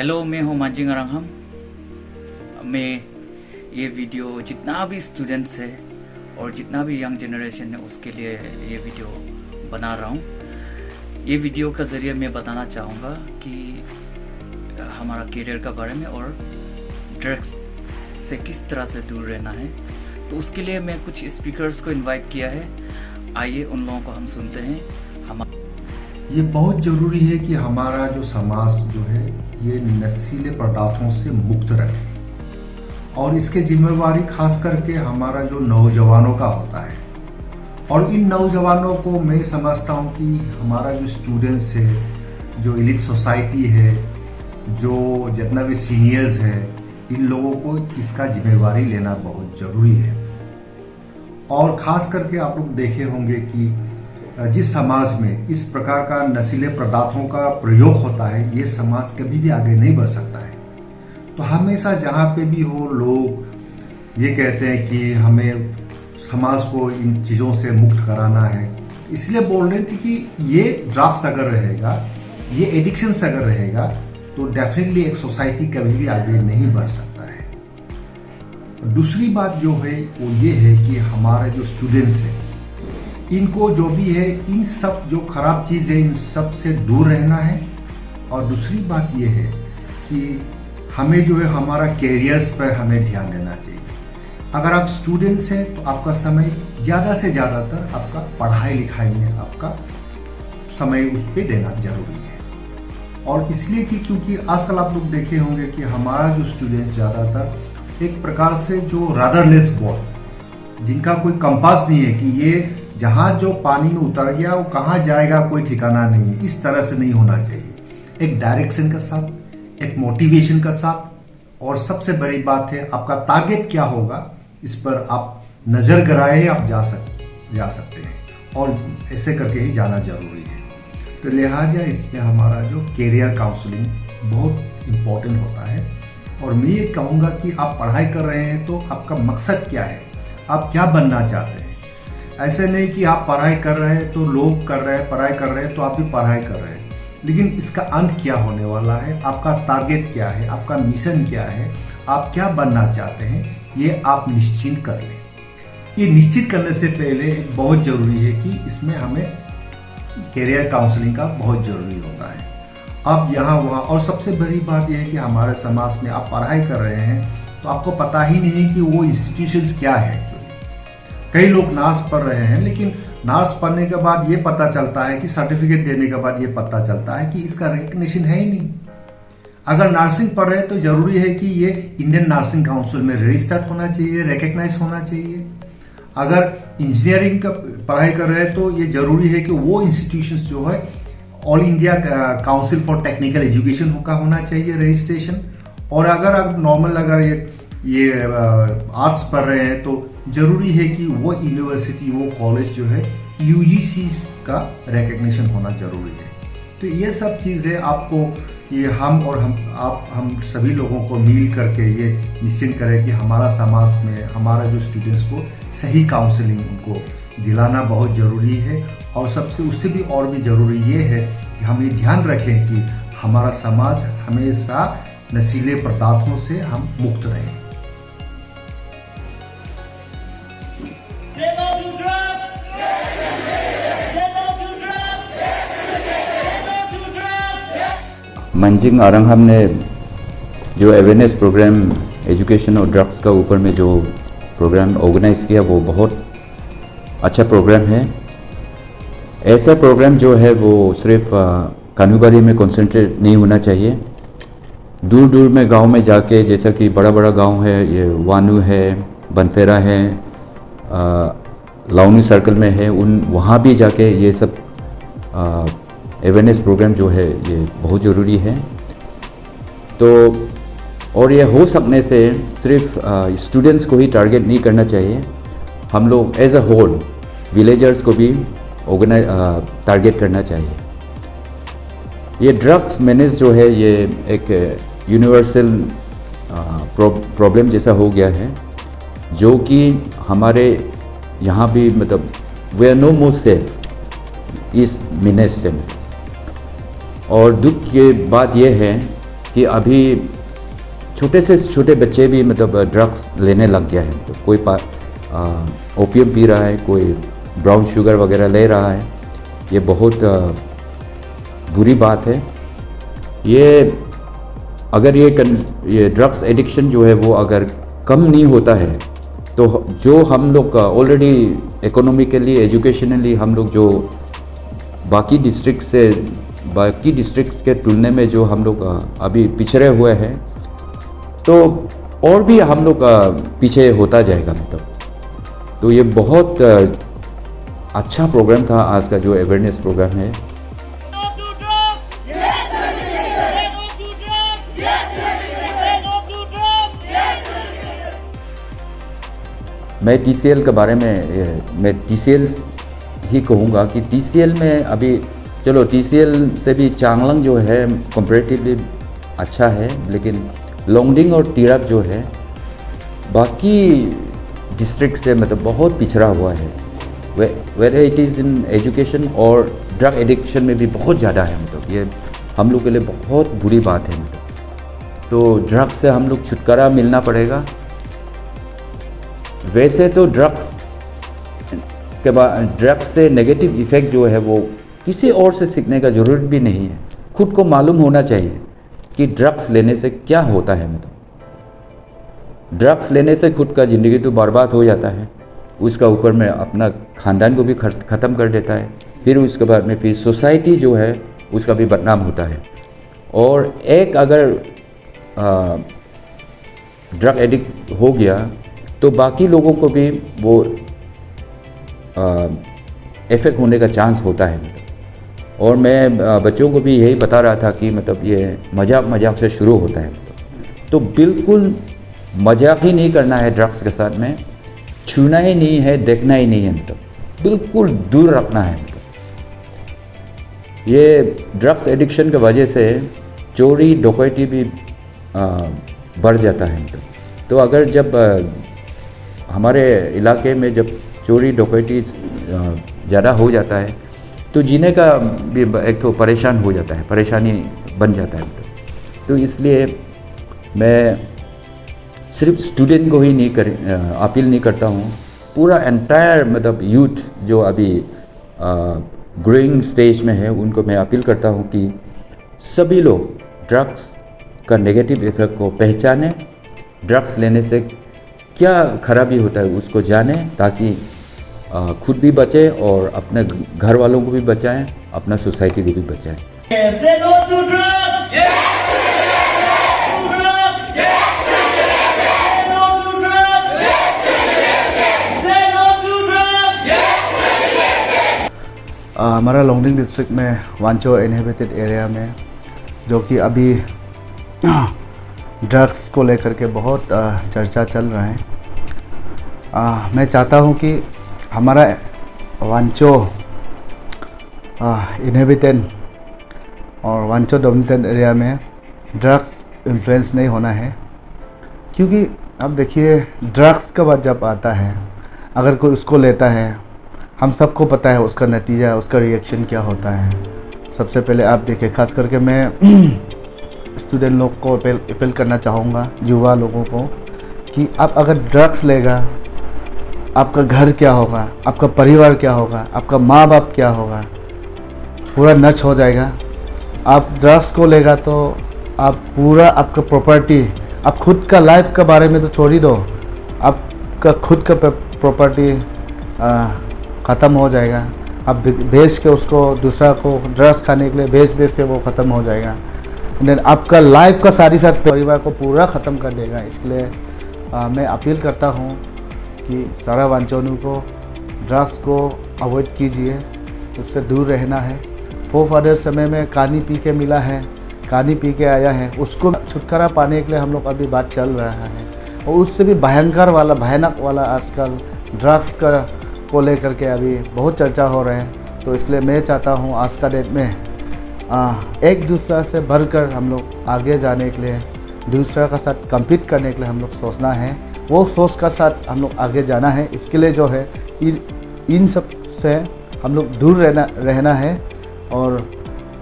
Hello, मैं हूँ मानजिंग अरंगहम। मैं ये वीडियो जितना भी स्टूडेंट्स है और जितना भी यंग जनरेशन है उसके लिए ये वीडियो बना रहा हूँ। ये वीडियो का ज़रिए मैं बताना चाहूँगा कि हमारा करियर का बारे में और ड्रग्स से किस तरह से दूर रहना है। तो उसके लिए मैं कुछ स्पीकर्स को इनवाइट किया है। आइए उन लोगों को हम सुनते हैं। ये बहुत ज़रूरी है कि हमारा जो समाज जो है ये नशीले पदार्थों से मुक्त रहे और इसके जिम्मेवारी खास करके हमारा जो नौजवानों का होता है। और इन नौजवानों को मैं समझता हूँ कि हमारा जो स्टूडेंट्स है, जो एलिट सोसाइटी है, जो जितना भी सीनियर्स है, इन लोगों को इसका जिम्मेवारी लेना बहुत ज़रूरी है। और ख़ास करके आप लोग देखे होंगे कि जिस समाज में इस प्रकार का नशीले पदार्थों का प्रयोग होता है, ये समाज कभी भी आगे नहीं बढ़ सकता है। तो हमेशा जहाँ पे भी हो, लोग ये कहते हैं कि हमें समाज को इन चीज़ों से मुक्त कराना है। इसलिए बोल रहे थे कि ये ड्रग्स अगर रहेगा, ये एडिक्शंस अगर रहेगा, तो डेफिनेटली एक सोसाइटी कभी भी आगे नहीं बढ़ सकता है। दूसरी बात जो है वो ये है कि हमारे जो स्टूडेंट्स हैं, इनको जो भी है, इन सब जो खराब चीज़ है, इन सब से दूर रहना है। और दूसरी बात ये है कि हमें जो है हमारा कैरियर्स पर हमें ध्यान देना चाहिए। अगर आप स्टूडेंट्स हैं तो आपका समय ज़्यादा से ज़्यादातर आपका पढ़ाई लिखाई में आपका समय उस पर देना जरूरी है। और इसलिए कि क्योंकि आजकल आप लोग देखे होंगे कि हमारा जो स्टूडेंट्स ज़्यादातर एक प्रकार से जो रडरलेस बोट, जिनका कोई कंपास नहीं है कि ये जहाँ जो पानी में उतर गया वो कहाँ जाएगा कोई ठिकाना नहीं है, इस तरह से नहीं होना चाहिए। एक डायरेक्शन के साथ, एक मोटिवेशन के साथ, और सबसे बड़ी बात है आपका टारगेट क्या होगा, इस पर आप नज़र गराए आप जा सकते हैं। और ऐसे करके ही जाना जरूरी है। तो लिहाजा इसमें हमारा जो कैरियर काउंसलिंग बहुत इम्पोर्टेंट होता है। और मैं ये कहूँगा कि आप पढ़ाई कर रहे हैं तो आपका मकसद क्या है, आप क्या बनना चाहते हैं। ऐसे नहीं कि आप पढ़ाई कर रहे हैं तो लोग कर रहे हैं, पढ़ाई कर रहे हैं तो आप भी पढ़ाई कर रहे हैं, लेकिन इसका अंत क्या होने वाला है, आपका टारगेट क्या है, आपका मिशन क्या है, आप क्या बनना चाहते हैं, ये आप निश्चित कर लें। ये निश्चित करने से पहले एक बहुत ज़रूरी है कि इसमें हमें कैरियर काउंसलिंग का बहुत ज़रूरी होता है। आप यहाँ वहाँ, और सबसे बड़ी बात यह है कि हमारे समाज में आप पढ़ाई कर रहे हैं तो आपको पता ही नहीं कि वो इंस्टीट्यूशंस क्या है। कई लोग नर्स पढ़ रहे हैं, लेकिन नर्स पढ़ने के बाद ये पता चलता है कि सर्टिफिकेट देने के बाद ये पता चलता है कि इसका रिकग्निशन है ही नहीं। अगर नर्सिंग पढ़ रहे हैं तो जरूरी है कि ये इंडियन नर्सिंग काउंसिल में रजिस्टर्ड होना चाहिए, रिकग्नाइज होना चाहिए। अगर इंजीनियरिंग का पढ़ाई कर रहे हैं तो ये जरूरी है कि वो इंस्टीट्यूशंस जो है all India council for technical education का होना चाहिए रजिस्ट्रेशन। और अगर आप नॉर्मल अगर ये आर्ट्स पढ़ रहे हैं तो जरूरी है कि वो यूनिवर्सिटी, वो कॉलेज जो है यूजीसी का रिकग्निशन होना जरूरी है। तो ये सब चीज़ें आपको, ये हम सभी लोगों को मिल करके ये निश्चित करें कि हमारा समाज में हमारा जो स्टूडेंट्स को सही काउंसलिंग उनको दिलाना बहुत ज़रूरी है। और सबसे उससे भी और भी ज़रूरी ये है कि हम ये ध्यान रखें कि हमारा समाज हमेशा नशीले पदार्थों से हम मुक्त रहें। मानजिंग अरंगहम ने जो अवेयरनेस प्रोग्राम एजुकेशन और ड्रग्स का ऊपर में जो प्रोग्राम ऑर्गेनाइज किया, वो बहुत अच्छा प्रोग्राम है। ऐसा प्रोग्राम जो है वो सिर्फ कानूबारी में कंसंट्रेट नहीं होना चाहिए। दूर दूर में गांव में जाके, जैसा कि बड़ा बड़ा गांव है, ये वानू है, बनफेरा है, लाउनी सर्कल में है, वहाँ भी जाके ये सब अवेयरनेस प्रोग्राम जो है ये बहुत ज़रूरी है। तो और ये हो सकने से सिर्फ स्टूडेंट्स को ही टारगेट नहीं करना चाहिए, हम लोग एज अ होल विलेजर्स को भी टारगेट करना चाहिए। ये ड्रग्स मैनेज जो है ये एक यूनिवर्सल प्रॉब्लम जैसा हो गया है, जो कि हमारे यहाँ भी मतलब we are no more safe इस मिनेज से। और दुख की बात यह है कि अभी छोटे से छोटे बच्चे भी मतलब ड्रग्स लेने लग गया है। तो कोई ओपियम पी रहा है, कोई ब्राउन शुगर वगैरह ले रहा है। ये बहुत बुरी बात है। ये अगर ये ड्रग्स एडिक्शन जो है वो अगर कम नहीं होता है तो जो हम लोग ऑलरेडी इकोनॉमिकली एजुकेशनली हम लोग जो बाकी डिस्ट्रिक्ट के तुलने में जो हम लोग अभी पिछड़े हुए हैं, तो और भी हम लोग पीछे होता जाएगा मतलब। तो ये बहुत अच्छा प्रोग्राम था आज का जो अवेयरनेस प्रोग्राम है। मैं TCL के बारे में मैं TCL ही कहूँगा कि TCL में अभी चलो TCL से भी चांगलांग जो है कंपैरेटिवली अच्छा है, लेकिन लोंगडिंग और तिरप जो है बाकी डिस्ट्रिक्ट से मतलब बहुत पिछड़ा हुआ है। Whether it is in education और ड्रग एडिक्शन में भी बहुत ज़्यादा है। मतलब ये हम लोग के लिए बहुत बुरी बात है। मतलब तो ड्रग्स से हम लोग छुटकारा मिलना पड़ेगा। वैसे तो ड्रग्स के बाद ड्रग्स से नेगेटिव इफ़ेक्ट जो है वो किसी और से सीखने का ज़रूरत भी नहीं है। खुद को मालूम होना चाहिए कि ड्रग्स लेने से क्या होता है। मतलब ड्रग्स लेने से खुद का ज़िंदगी तो बर्बाद हो जाता है, उसका ऊपर में अपना ख़ानदान को भी ख़त्म कर देता है, फिर उसके बाद में फिर सोसाइटी जो है उसका भी बदनाम होता है। और एक अगर ड्रग एडिक्ट हो गया तो बाकी लोगों को भी वो इफेक्ट होने का चांस होता है। और मैं बच्चों को भी यही बता रहा था कि मतलब ये मजाक से शुरू होता है। तो बिल्कुल मजाक ही नहीं करना है ड्रग्स के साथ में, छूना ही नहीं है, देखना ही नहीं है, मतलब बिल्कुल दूर रखना है। मतलब ये ड्रग्स एडिक्शन की वजह से चोरी डकैती भी बढ़ जाता है। तो अगर जब हमारे इलाके में जब चोरी डकैती ज़्यादा हो जाता है तो जीने का भी एक तो परेशान हो जाता है, परेशानी बन जाता है। तो इसलिए मैं सिर्फ स्टूडेंट को ही नहीं अपील नहीं करता हूँ, पूरा एंटायर मतलब यूथ जो अभी ग्रोइंग स्टेज में है उनको मैं अपील करता हूँ कि सभी लोग ड्रग्स का नेगेटिव इफेक्ट को पहचानें, ड्रग्स लेने से क्या खराबी होता है उसको जानें, ताकि खुद भी बचें और अपने घर वालों को भी बचाएं, अपना सोसाइटी को भी बचाएं। Say no to drugs! Yes! To drugs! Yes! Say no to drugs! Yes! Say no to drugs! Yes! हमारा लोंगडिंग डिस्ट्रिक्ट में वांचो इनहेबिटेड एरिया में जो कि अभी ड्रग्स को लेकर के बहुत चर्चा चल रहा है। मैं चाहता हूँ कि हमारा वांचो इनहेबिटेड और वांचो डोमिनेटेड एरिया में ड्रग्स इन्फ्लुएंस नहीं होना है, क्योंकि अब देखिए ड्रग्स का बात जब आता है, अगर कोई उसको लेता है, हम सबको पता है उसका नतीजा, उसका रिएक्शन क्या होता है। सबसे पहले आप देखिए, खास करके मैं स्टूडेंट लोग को अपील करना चाहूँगा, युवा लोगों को, कि आप अगर ड्रग्स लेगा आपका घर क्या होगा, आपका परिवार क्या होगा, आपका माँ बाप क्या होगा, पूरा नष्ट हो जाएगा। आप ड्रग्स को लेगा तो आप पूरा आपका प्रॉपर्टी, आप खुद का लाइफ के बारे में तो छोड़ ही दो, आपका खुद का प्रॉपर्टी ख़त्म हो जाएगा। आप बेच के उसको दूसरा को ड्रग्स खाने के लिए बेच के वो ख़त्म हो जाएगा। देन आपका लाइफ का सारी साथ परिवार को पूरा ख़त्म कर देगा। इसलिए मैं अपील करता हूँ कि सारा वांचोनू को ड्रग्स को अवॉइड कीजिए, उससे दूर रहना है। फादर समय में कहानी पी के मिला है, कहानी पी के आया है, उसको छुटकारा पाने के लिए हम लोग अभी बात चल रहा है। और उससे भी भयानक वाला आजकल ड्रग्स का को लेकर के अभी बहुत चर्चा हो रहा है। तो इसलिए मैं चाहता हूँ आज का डेट में एक दूसरा से बढ़कर हम लोग आगे जाने के लिए, दूसरा का साथ कम्पीट करने के लिए हम लोग सोचना है, वो सोच का साथ हम लोग आगे जाना है। इसके लिए जो है इन सब से हम लोग दूर रहना है और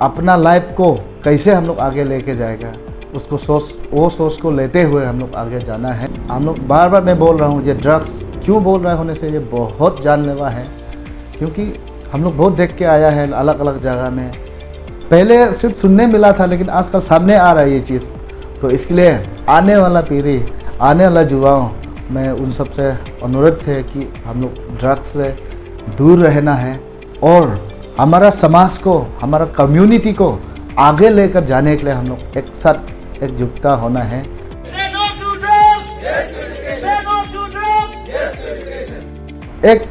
अपना लाइफ को कैसे हम लोग आगे लेके जाएगा उसको वो सोच को लेते हुए हम लोग आगे जाना है। हम लोग बार बार मैं बोल रहा हूँ, ये ड्रग्स क्यों बोल रहा होने से ये बहुत जानलेवा है, क्योंकि हम लोग बहुत देख के आया है अलग अलग जगह में। पहले सिर्फ सुनने मिला था, लेकिन आजकल सामने आ रहा है ये चीज़। तो इसके लिए आने वाला पीढ़ी, आने वाला युवाओं में उन सबसे अनुरोध है कि हम लोग ड्रग्स से दूर रहना है और हमारा समाज को, हमारा कम्युनिटी को आगे लेकर जाने के लिए हम लोग एक साथ एकजुटता होना है। Say no to drugs. Yes to education. Say no to drugs. Yes to education.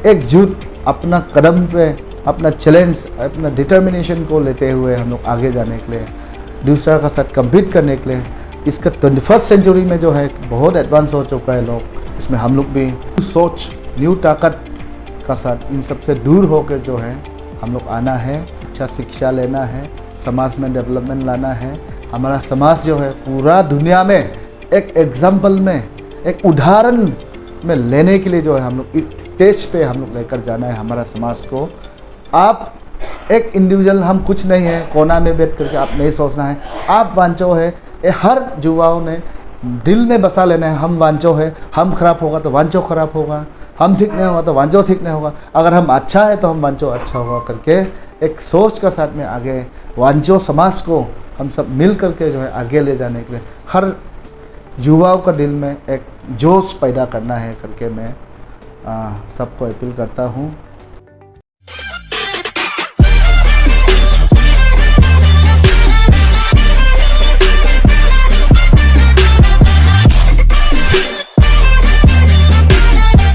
एकजुट अपना कदम पे अपना चैलेंज, अपना डिटर्मिनेशन को लेते हुए हम लोग आगे जाने के लिए, दूसरा का साथ कम्पीट करने के लिए। इसका 21st सेंचुरी में जो है बहुत एडवांस हो चुका है लोग, इसमें हम लोग भी सोच, न्यू ताकत का साथ इन सबसे दूर होकर जो है हम लोग आना है, अच्छा शिक्षा लेना है, समाज में डेवलपमेंट लाना है। हमारा समाज जो है पूरा दुनिया में एक एग्जाम्पल में, एक उदाहरण में लेने के लिए जो है हम लोग इस स्टेज पे हम लोग लेकर जाना है हमारा समाज को। आप एक इंडिविजुअल, हम कुछ नहीं है, कोना में बैठ करके आप नहीं सोचना है आप वांचो है। ये हर युवाओं ने दिल में बसा लेना है, हम वांचो है, हम खराब होगा तो वांचो खराब होगा, हम ठीक नहीं होगा तो वांचो ठीक नहीं होगा, अगर हम अच्छा है तो हम वांचो अच्छा होगा करके एक सोच का साथ में आगे वांचो समाज को हम सब मिल करके जो है आगे ले जाने के लिए हर युवाओं का दिल में एक जोश पैदा करना है करके मैं सबको अपील करता हूँ।